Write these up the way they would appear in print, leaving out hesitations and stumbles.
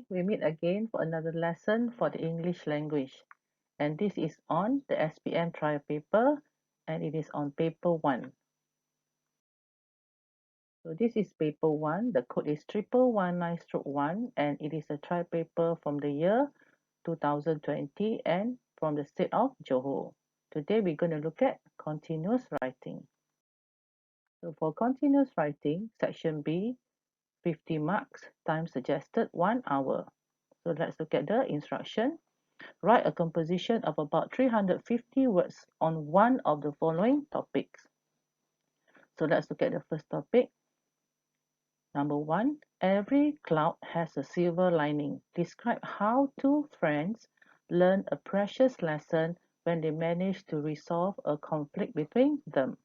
we meet again for another lesson for the English language. And this is on the SPM trial paper, and it is on paper 1. So this is paper 1, the code is 1119-1, and it is a trial paper from the year 2020 and from the state of Johor. Today we're going to look at continuous writing. So for continuous writing, section B, 50 marks, time suggested 1 hour. So let's look at the instruction. Write a composition of about 350 words on one of the following topics. So let's look at the first topic. Number 1, every cloud has a silver lining. Describe how two friends learn a precious lesson when they manage to resolve a conflict between them.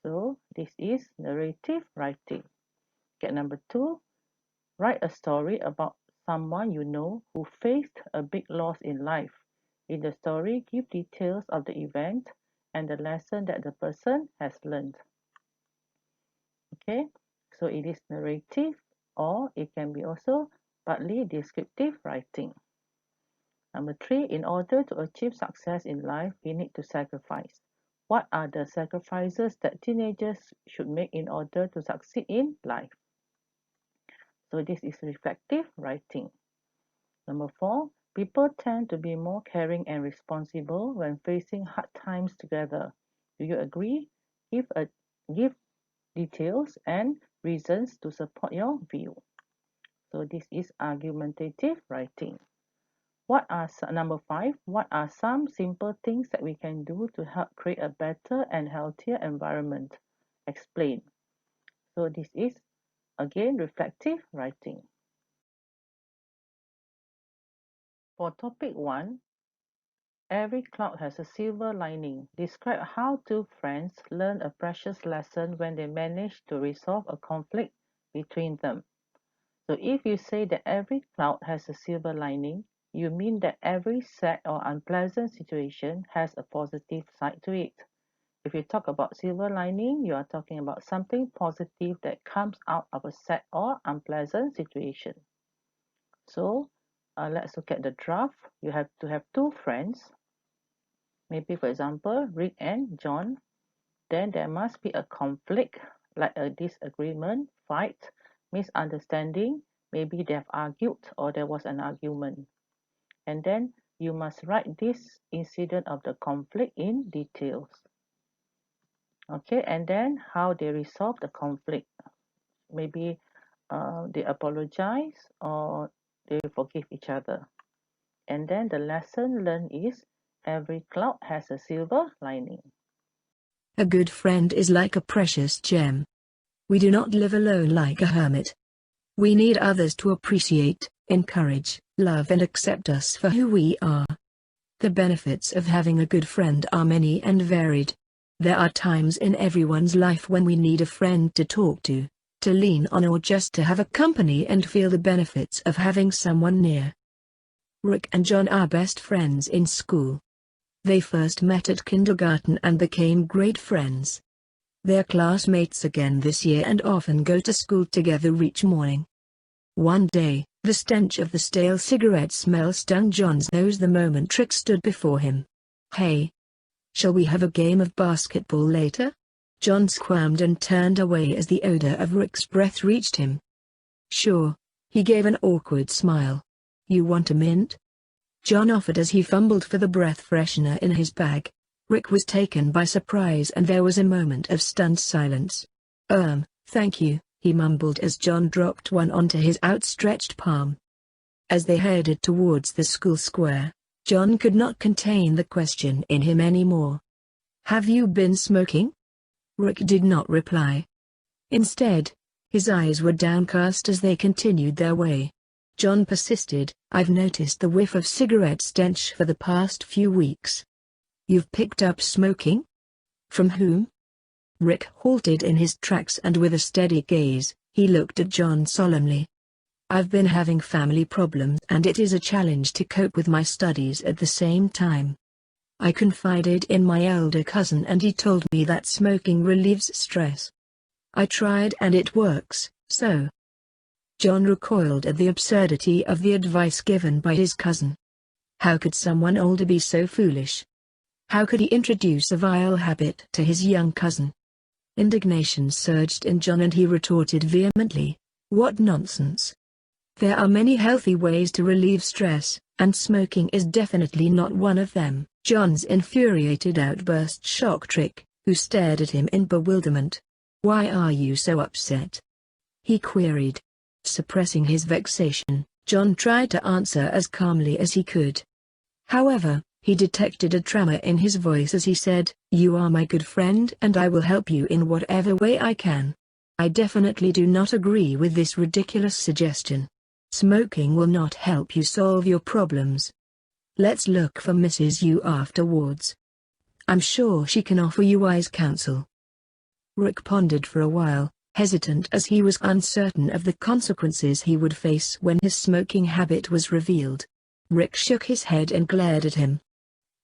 So this is narrative writing. Okay, number 2, write a story about someone you know who faced a big loss in life. In the story, give details of the event and the lesson that the person has learned. Okay, so it is narrative, or it can be also partly descriptive writing. Number 3, in order to achieve success in life, we need to sacrifice. What are the sacrifices that teenagers should make in order to succeed in life? So this is reflective writing. Number 4, people tend to be more caring and responsible when facing hard times together. Do you agree? Give details and reasons to support your view. So this is argumentative writing. Number 5, what are some simple things that we can do to help create a better and healthier environment? Explain. So this is again reflective writing. For topic 1, every cloud has a silver lining. Describe how two friends learn a precious lesson when they manage to resolve a conflict between them. So if you say that every cloud has a silver lining, you mean that every sad or unpleasant situation has a positive side to it. If you talk about silver lining, you are talking about something positive that comes out of a sad or unpleasant situation. So let's look at the draft. You have to have two friends. Maybe, for example, Rick and John. Then there must be a conflict, like a disagreement, fight, misunderstanding. Maybe they have argued or there was an argument. And then you must write this incident of the conflict in details. Okay, and then how they resolve the conflict. Maybe they apologize or they forgive each other. And then the lesson learned is every cloud has a silver lining. A good friend is like a precious gem. We do not live alone like a hermit. We need others to appreciate, encourage, love and accept us for who we are. The benefits of having a good friend are many and varied. There are times in everyone's life when we need a friend to talk to lean on, or just to have a company and feel the benefits of having someone near. Rick and John are best friends in school. They first met at kindergarten and became great friends. They're classmates again this year and often go to school together each morning. One day, the stench of the stale cigarette smell stung John's nose the moment Rick stood before him. "Hey, shall we have a game of basketball later?" John squirmed and turned away as the odor of Rick's breath reached him. "Sure," he gave an awkward smile. "You want a mint?" John offered as he fumbled for the breath freshener in his bag. Rick was taken by surprise and there was a moment of stunned silence. Thank you," he mumbled as John dropped one onto his outstretched palm. As they headed towards the school square, John could not contain the question in him anymore. "Have you been smoking?" Rick did not reply. Instead, his eyes were downcast as they continued their way. John persisted, "I've noticed the whiff of cigarette stench for the past few weeks." "You've picked up smoking? From whom?" Rick halted in his tracks and with a steady gaze, he looked at John solemnly. "I've been having family problems and it is a challenge to cope with my studies at the same time. I confided in my elder cousin and he told me that smoking relieves stress. I tried and it works, so John recoiled at the absurdity of the advice given by his cousin. How could someone older be so foolish? How could he introduce a vile habit to his young cousin? Indignation surged in John and he retorted vehemently, "What nonsense! There are many healthy ways to relieve stress, and smoking is definitely not one of them." John's infuriated outburst shocked Rick, who stared at him in bewilderment. "Why are you so upset?" he queried. Suppressing his vexation, John tried to answer as calmly as he could. However, he detected a tremor in his voice as he said, "You are my good friend and I will help you in whatever way I can. I definitely do not agree with this ridiculous suggestion. Smoking will not help you solve your problems. Let's look for Mrs. Yu afterwards. I'm sure she can offer you wise counsel." Rick pondered for a while, hesitant as he was uncertain of the consequences he would face when his smoking habit was revealed. Rick shook his head and glared at him.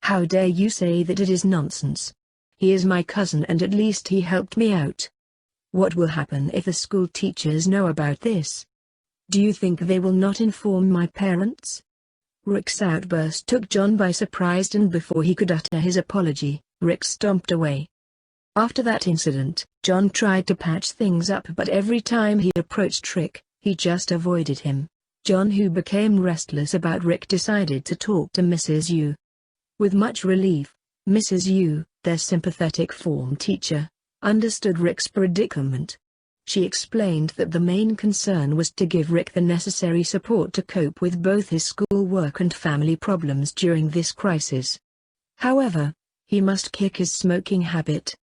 "How dare you say that it is nonsense? He is my cousin and at least he helped me out. What will happen if the school teachers know about this? Do you think they will not inform my parents?" Rick's outburst took John by surprise and before he could utter his apology, Rick stomped away. After that incident, John tried to patch things up but every time he approached Rick, he just avoided him. John, who became restless about Rick, decided to talk to Mrs. Yu. With much relief, Mrs. Yu, their sympathetic form teacher, understood Rick's predicament. She explained that the main concern was to give Rick the necessary support to cope with both his schoolwork and family problems during this crisis. However, he must kick his smoking habit.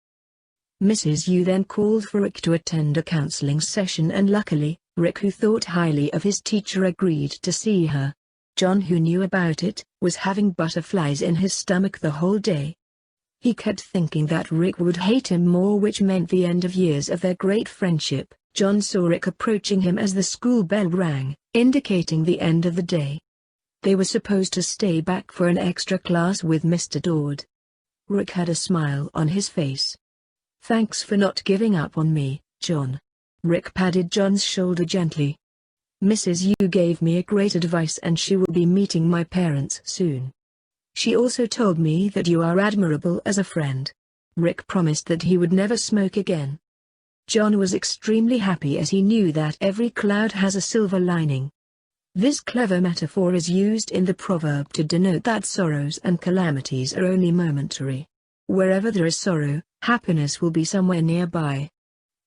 Mrs. Yu then called for Rick to attend a counseling session and luckily, Rick, who thought highly of his teacher, agreed to see her. John, who knew about it, was having butterflies in his stomach the whole day. He kept thinking that Rick would hate him more, which meant the end of years of their great friendship. John saw Rick approaching him as the school bell rang, indicating the end of the day. They were supposed to stay back for an extra class with Mr. Dodd. Rick had a smile on his face. "Thanks for not giving up on me, John." Rick patted John's shoulder gently. "Mrs. Yu gave me a great advice and she will be meeting my parents soon. She also told me that you are admirable as a friend." Rick promised that he would never smoke again. John was extremely happy as he knew that every cloud has a silver lining. This clever metaphor is used in the proverb to denote that sorrows and calamities are only momentary. Wherever there is sorrow, happiness will be somewhere nearby.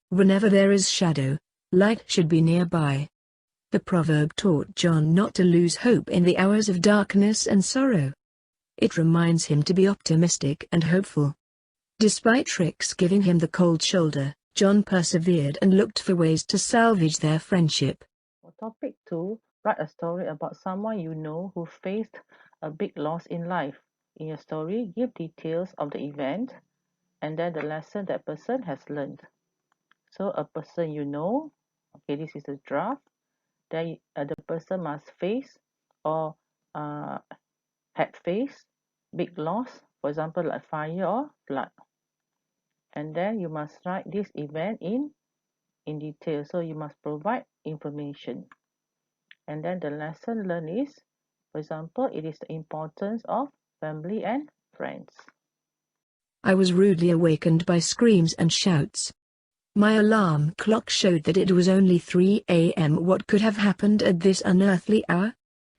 Whenever there is shadow, light should be nearby. The proverb taught John not to lose hope in the hours of darkness and sorrow. It reminds him to be optimistic and hopeful. Despite Rick's giving him the cold shoulder, John persevered and looked for ways to salvage their friendship. For topic 2, write a story about someone you know who faced a big loss in life. In your story, give details of the event and then the lesson that person has learned. So a person you know, okay, this is the draft. Then the person must face or had faced big loss, for example like fire or flood. And then you must write this event in detail. So you must provide information. And then the lesson learned is, for example, it is the importance of family and friends. I was rudely awakened by screams and shouts. My alarm clock showed that it was only 3 a.m. What could have happened at this unearthly hour?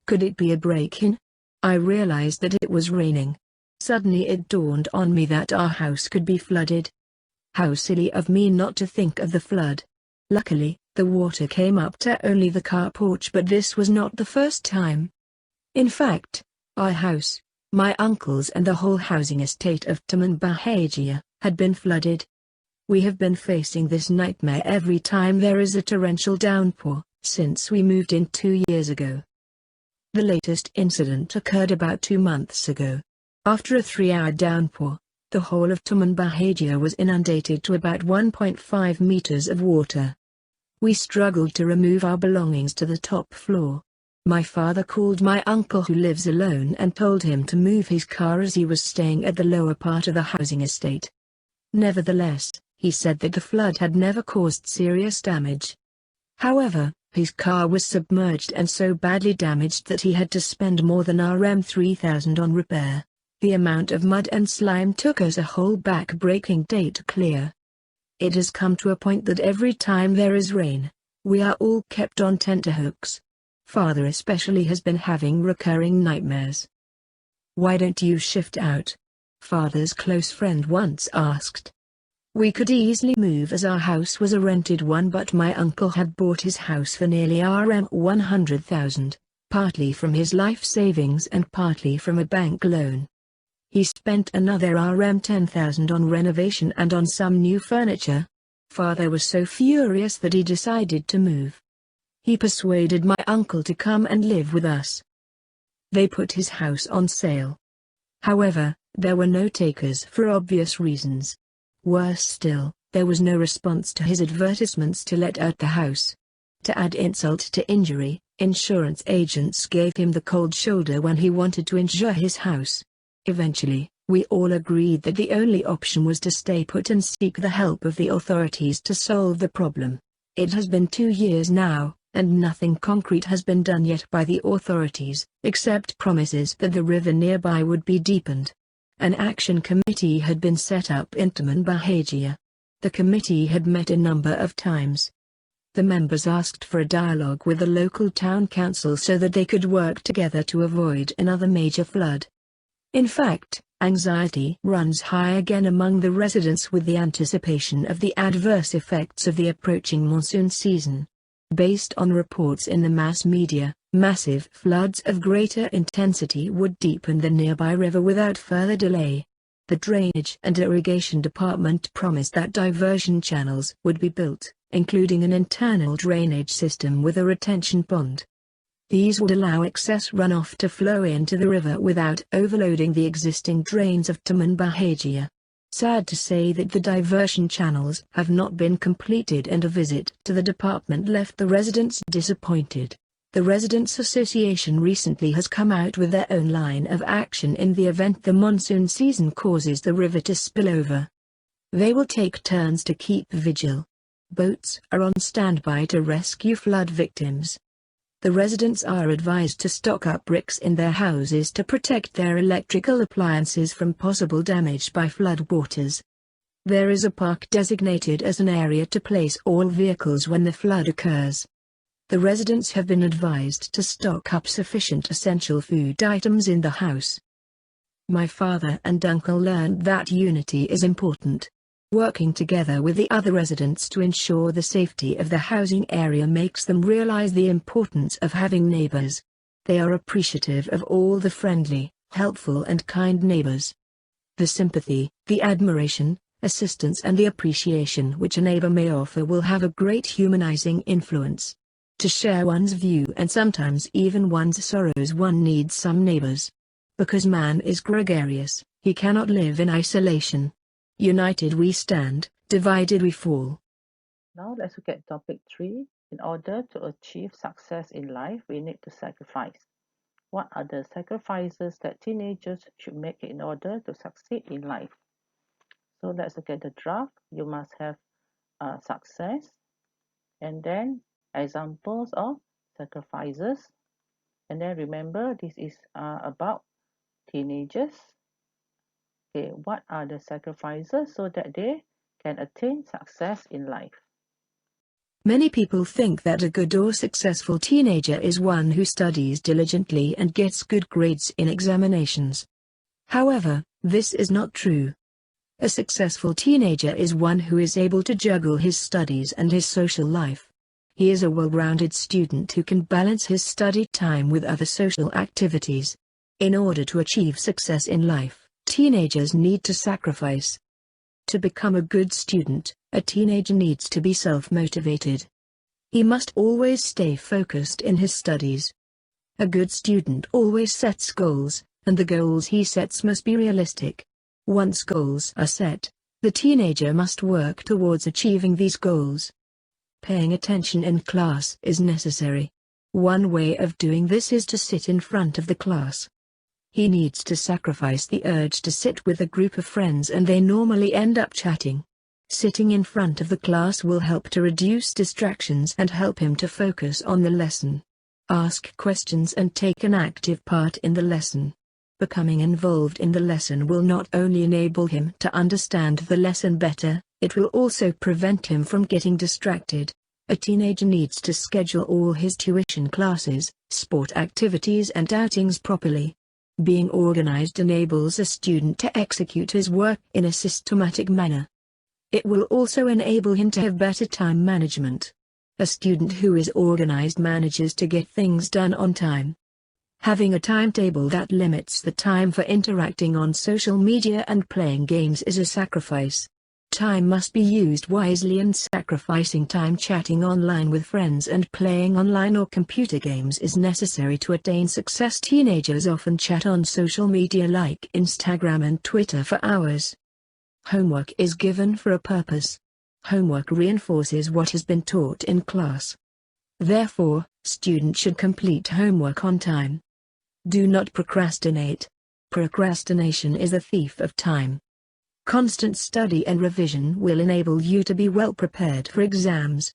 Could it be a break-in? I realized that it was raining. Suddenly it dawned on me that our house could be flooded. How silly of me not to think of the flood. Luckily, the water came up to only the car porch, but this was not the first time. In fact, our house, my uncle's and the whole housing estate of Taman Bahagia, had been flooded. We have been facing this nightmare every time there is a torrential downpour, since we moved in 2 years ago. The latest incident occurred about 2 months ago. After a 3-hour downpour, the whole of Taman Bahagia was inundated to about 1.5 meters of water. We struggled to remove our belongings to the top floor. My father called my uncle, who lives alone, and told him to move his car as he was staying at the lower part of the housing estate. Nevertheless, he said that the flood had never caused serious damage. However, His car was submerged and so badly damaged that he had to spend more than Rm 3,000 on repair. The amount of mud and slime took us a whole back-breaking day to clear. It has come to a point that every time there is rain, we are all kept on tenterhooks. Father especially has been having recurring nightmares. "Why don't you shift out?" Father's close friend once asked. "We could easily move as our house was a rented one, but my uncle had bought his house for nearly Rm 100,000, partly from his life savings and partly from a bank loan. He spent another Rm 10,000 on renovation and on some new furniture. Father was so furious that he decided to move. He persuaded my uncle to come and live with us. They put his house on sale. However, there were no takers for obvious reasons. Worse still, there was no response to his advertisements to let out the house. To add insult to injury, insurance agents gave him the cold shoulder when he wanted to insure his house. Eventually, we all agreed that the only option was to stay put and seek the help of the authorities to solve the problem. It has been 2 years now, and nothing concrete has been done yet by the authorities, except promises that the river nearby would be deepened. An action committee had been set up in Taman Bahagia. The committee had met a number of times. The members asked for a dialogue with the local town council so that they could work together to avoid another major flood. In fact, anxiety runs high again among the residents with the anticipation of the adverse effects of the approaching monsoon season. Based on reports in the mass media, massive floods of greater intensity would deepen the nearby river without further delay. The Drainage and Irrigation Department promised that diversion channels would be built, including an internal drainage system with a retention pond. These would allow excess runoff to flow into the river without overloading the existing drains of Taman Bahagia. Sad to say that the diversion channels have not been completed, and a visit to the department left the residents disappointed. The Residents' Association recently has come out with their own line of action in the event the monsoon season causes the river to spill over. They will take turns to keep vigil. Boats are on standby to rescue flood victims. The residents are advised to stock up bricks in their houses to protect their electrical appliances from possible damage by floodwaters. There is a park designated as an area to place all vehicles when the flood occurs. The residents have been advised to stock up sufficient essential food items in the house. My father and uncle learned that unity is important. Working together with the other residents to ensure the safety of the housing area makes them realize the importance of having neighbors. They are appreciative of all the friendly, helpful and kind neighbors. The sympathy, the admiration, assistance and the appreciation which a neighbor may offer will have a great humanizing influence. To share one's view and sometimes even one's sorrows, one needs some neighbors. Because man is gregarious, he cannot live in isolation. United we stand, divided we fall. Now let's look at topic 3. In order to achieve success in life, we need to sacrifice. What are the sacrifices that teenagers should make in order to succeed in life? So let's look at the draft. You must have success, and then examples of sacrifices. And then remember, this is about teenagers. Okay, what are the sacrifices so that they can attain success in life? Many people think that a good or successful teenager is one who studies diligently and gets good grades in examinations. However, this is not true. A successful teenager is one who is able to juggle his studies and his social life. He is a well-rounded student who can balance his study time with other social activities. In order to achieve success in life, teenagers need to sacrifice. To become a good student, a teenager needs to be self-motivated. He must always stay focused in his studies. A good student always sets goals, and the goals he sets must be realistic. Once goals are set, the teenager must work towards achieving these goals. Paying attention in class is necessary. One way of doing this is to sit in front of the class. He needs to sacrifice the urge to sit with a group of friends, and they normally end up chatting. Sitting in front of the class will help to reduce distractions and help him to focus on the lesson. Ask questions and take an active part in the lesson. Becoming involved in the lesson will not only enable him to understand the lesson better, it will also prevent him from getting distracted. A teenager needs to schedule all his tuition classes, sport activities and outings properly. Being organized enables a student to execute his work in a systematic manner. It will also enable him to have better time management. A student who is organized manages to get things done on time. Having a timetable that limits the time for interacting on social media and playing games is a sacrifice. Time must be used wisely, and sacrificing time chatting online with friends and playing online or computer games is necessary to attain success. Teenagers often chat on social media like Instagram and Twitter for hours. Homework is given for a purpose. Homework reinforces what has been taught in class. Therefore, students should complete homework on time. Do not procrastinate. Procrastination is a thief of time. Constant study and revision will enable you to be well prepared for exams.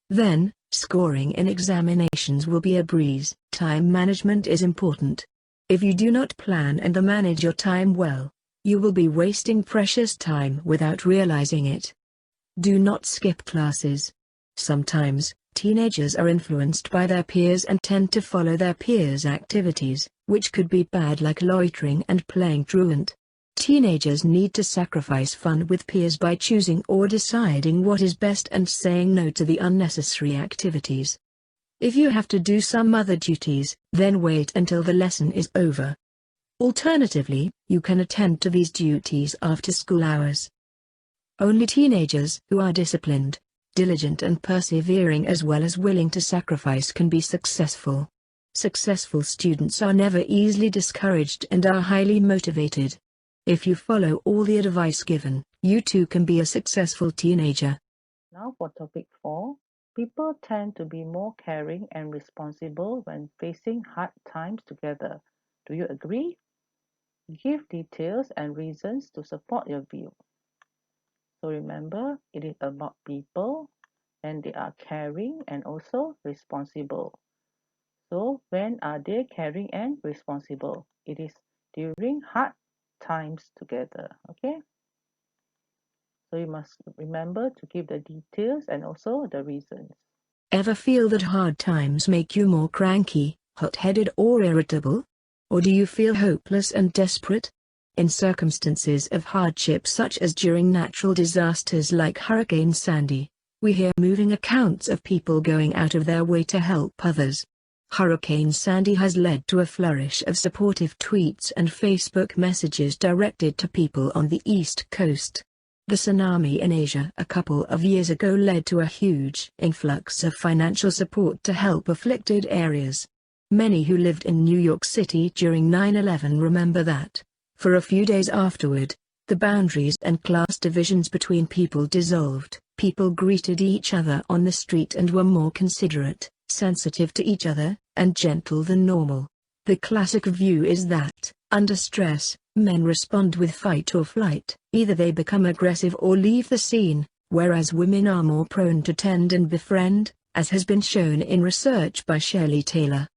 Then, scoring in examinations will be a breeze. Time management is important. If you do not plan and manage your time well, you will be wasting precious time without realizing it. Do not skip classes. Sometimes, teenagers are influenced by their peers and tend to follow their peers' activities, which could be bad, like loitering and playing truant. Teenagers need to sacrifice fun with peers by choosing or deciding what is best and saying no to the unnecessary activities. If you have to do some other duties, then wait until the lesson is over. Alternatively, you can attend to these duties after school hours. Only teenagers who are disciplined, diligent and persevering, as well as willing to sacrifice, can be successful. Successful students are never easily discouraged and are highly motivated. If you follow all the advice given, you too can be a successful teenager. Now for topic 4, people tend to be more caring and responsible when facing hard times together. Do you agree? Give details and reasons to support your view. So remember, it is about people, and they are caring and also responsible. So when are they caring and responsible? It is during hard times together. Okay? So you must remember to give the details and also the reasons. Ever feel that hard times make you more cranky, hot-headed or irritable? Or do you feel hopeless and desperate? In circumstances of hardship such as during natural disasters like Hurricane Sandy, we hear moving accounts of people going out of their way to help others. Hurricane Sandy has led to a flourish of supportive tweets and Facebook messages directed to people on the East Coast. The tsunami in Asia a couple of years ago led to a huge influx of financial support to help afflicted areas. Many who lived in New York City during 9/11 remember that, for a few days afterward, the boundaries and class divisions between people dissolved. People greeted each other on the street and were more considerate, sensitive to each other, and gentle than normal. The classic view is that, under stress, men respond with fight or flight. Either they become aggressive or leave the scene, whereas women are more prone to tend and befriend, as has been shown in research by Shirley Taylor.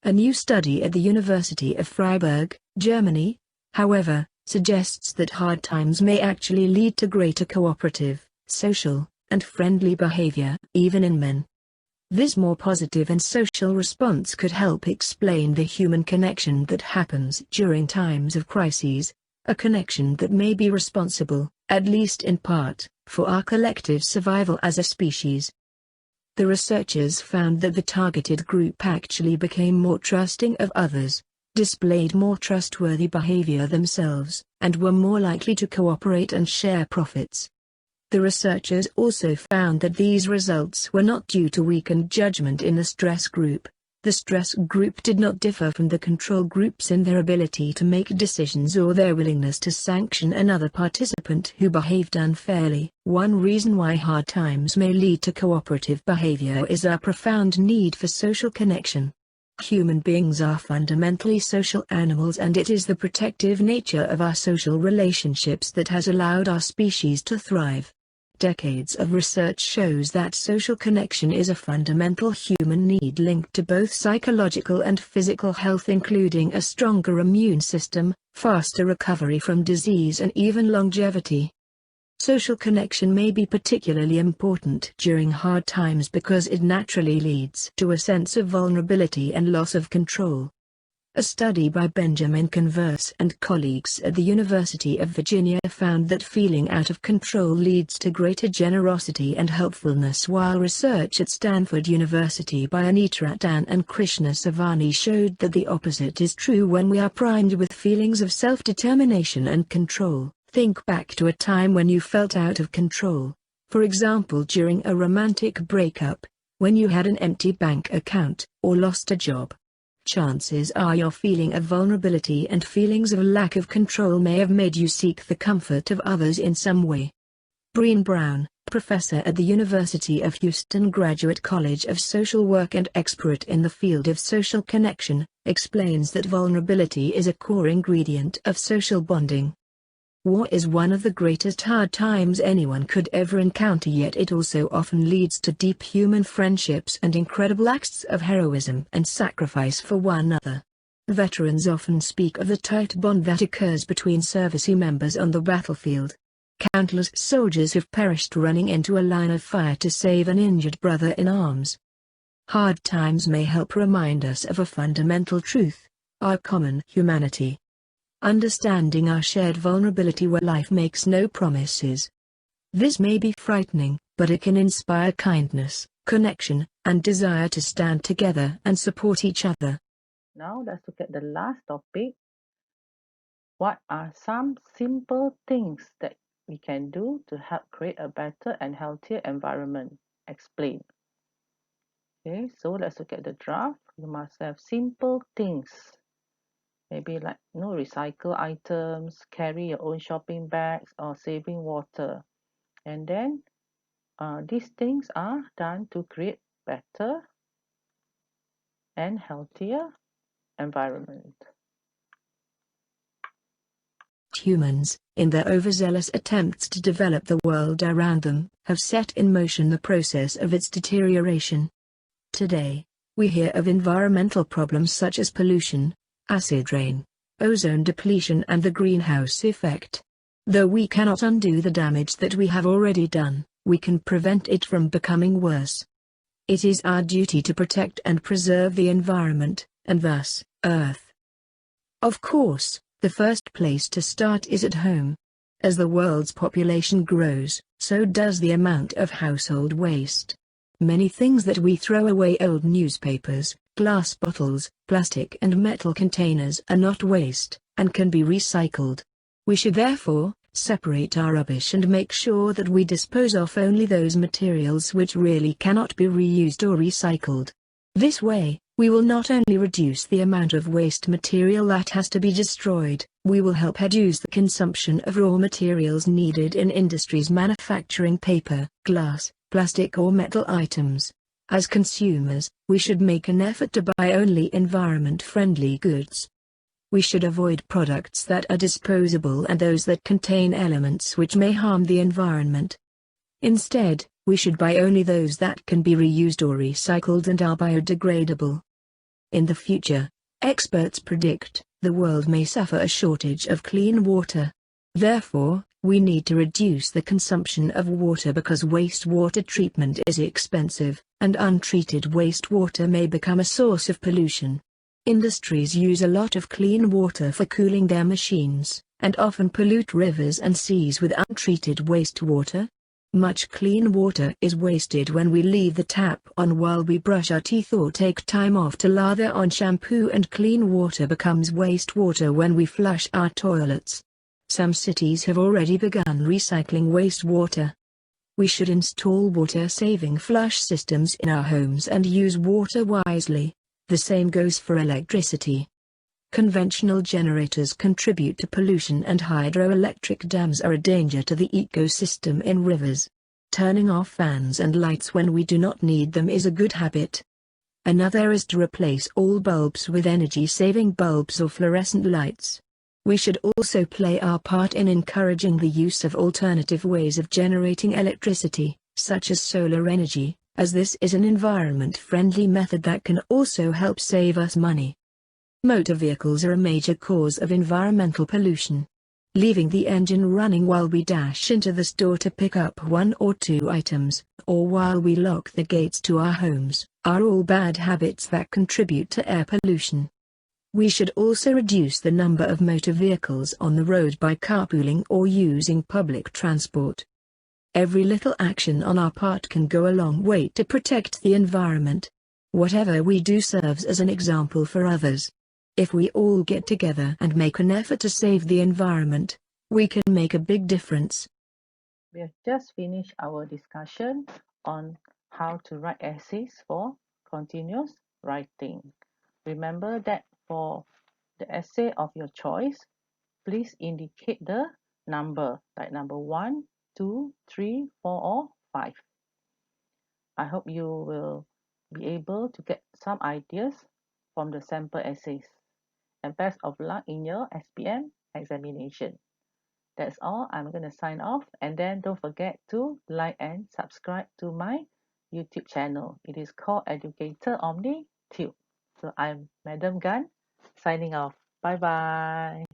A new study at the University of Freiburg, Germany, however, suggests that hard times may actually lead to greater cooperative, social, and friendly behavior, even in men. This more positive and social response could help explain the human connection that happens during times of crises, a connection that may be responsible, at least in part, for our collective survival as a species. The researchers found that the targeted group actually became more trusting of others, displayed more trustworthy behavior themselves, and were more likely to cooperate and share profits. The researchers also found that these results were not due to weakened judgment in the stress group. The stress group did not differ from the control groups in their ability to make decisions or their willingness to sanction another participant who behaved unfairly. One reason why hard times may lead to cooperative behavior is our profound need for social connection. Human beings are fundamentally social animals, and it is the protective nature of our social relationships that has allowed our species to thrive. Decades of research shows that social connection is a fundamental human need linked to both psychological and physical health, including a stronger immune system, faster recovery from disease, and even longevity. Social connection may be particularly important during hard times because it naturally leads to a sense of vulnerability and loss of control. A study by Benjamin Converse and colleagues at the University of Virginia found that feeling out of control leads to greater generosity and helpfulness, while research at Stanford University by Anita Ratan and Krishna Savani showed that the opposite is true when we are primed with feelings of self-determination and control. Think back to a time when you felt out of control, for example during a romantic breakup, when you had an empty bank account, or lost a job. Chances are your feeling of vulnerability and feelings of lack of control may have made you seek the comfort of others in some way. Breen Brown, professor at the University of Houston Graduate College of Social Work and expert in the field of social connection, explains that vulnerability is a core ingredient of social bonding. War is one of the greatest hard times anyone could ever encounter, yet it also often leads to deep human friendships and incredible acts of heroism and sacrifice for one another. Veterans often speak of the tight bond that occurs between service members on the battlefield. Countless soldiers have perished running into a line of fire to save an injured brother in arms. Hard times may help remind us of a fundamental truth: our common humanity. Understanding our shared vulnerability where life makes no promises. This may be frightening, but it can inspire kindness, connection, and desire to stand together and support each other. Now let's look at the last topic. What are some simple things that we can do to help create a better and healthier environment? Explain. Okay, so let's look at the draft. You must have simple things. Maybe like recycle items, carry your own shopping bags, or saving water. And then these things are done to create better and healthier environment. Humans, in their overzealous attempts to develop the world around them, have set in motion the process of its deterioration. Today, we hear of environmental problems such as pollution, acid rain, ozone depletion, and the greenhouse effect. Though we cannot undo the damage that we have already done, we can prevent it from becoming worse. It is our duty to protect and preserve the environment, and thus, Earth. Of course, the first place to start is at home. As the world's population grows, so does the amount of household waste. Many things that we throw away, old newspapers, glass bottles, plastic and metal containers, are not waste, and can be recycled. We should therefore separate our rubbish and make sure that we dispose of only those materials which really cannot be reused or recycled. This way, we will not only reduce the amount of waste material that has to be destroyed, we will help reduce the consumption of raw materials needed in industries manufacturing paper, glass, plastic or metal items. As consumers, we should make an effort to buy only environment-friendly goods. We should avoid products that are disposable and those that contain elements which may harm the environment. Instead, we should buy only those that can be reused or recycled and are biodegradable. In the future, experts predict, the world may suffer a shortage of clean water. Therefore, we need to reduce the consumption of water because wastewater treatment is expensive, and untreated wastewater may become a source of pollution. Industries use a lot of clean water for cooling their machines, and often pollute rivers and seas with untreated wastewater. Much clean water is wasted when we leave the tap on while we brush our teeth or take time off to lather on shampoo, and clean water becomes wastewater when we flush our toilets. Some cities have already begun recycling wastewater. We should install water-saving flush systems in our homes and use water wisely. The same goes for electricity. Conventional generators contribute to pollution, and hydroelectric dams are a danger to the ecosystem in rivers. Turning off fans and lights when we do not need them is a good habit. Another is to replace all bulbs with energy-saving bulbs or fluorescent lights. We should also play our part in encouraging the use of alternative ways of generating electricity, such as solar energy, as this is an environment-friendly method that can also help save us money. Motor vehicles are a major cause of environmental pollution. Leaving the engine running while we dash into the store to pick up one or two items, or while we lock the gates to our homes, are all bad habits that contribute to air pollution. We should also reduce the number of motor vehicles on the road by carpooling or using public transport. Every little action on our part can go a long way to protect the environment. Whatever we do serves as an example for others. If we all get together and make an effort to save the environment, we can make a big difference. We have just finished our discussion on how to write essays for continuous writing. Remember that for the essay of your choice, please indicate the number, like number 1, 2, 3, 4, or 5. I hope you will be able to get some ideas from the sample essays. And best of luck in your SPM examination. That's all. I'm going to sign off, and then don't forget to like and subscribe to my YouTube channel. It is called Educator Omni Tube. So I'm Madam Gan signing off. Bye bye.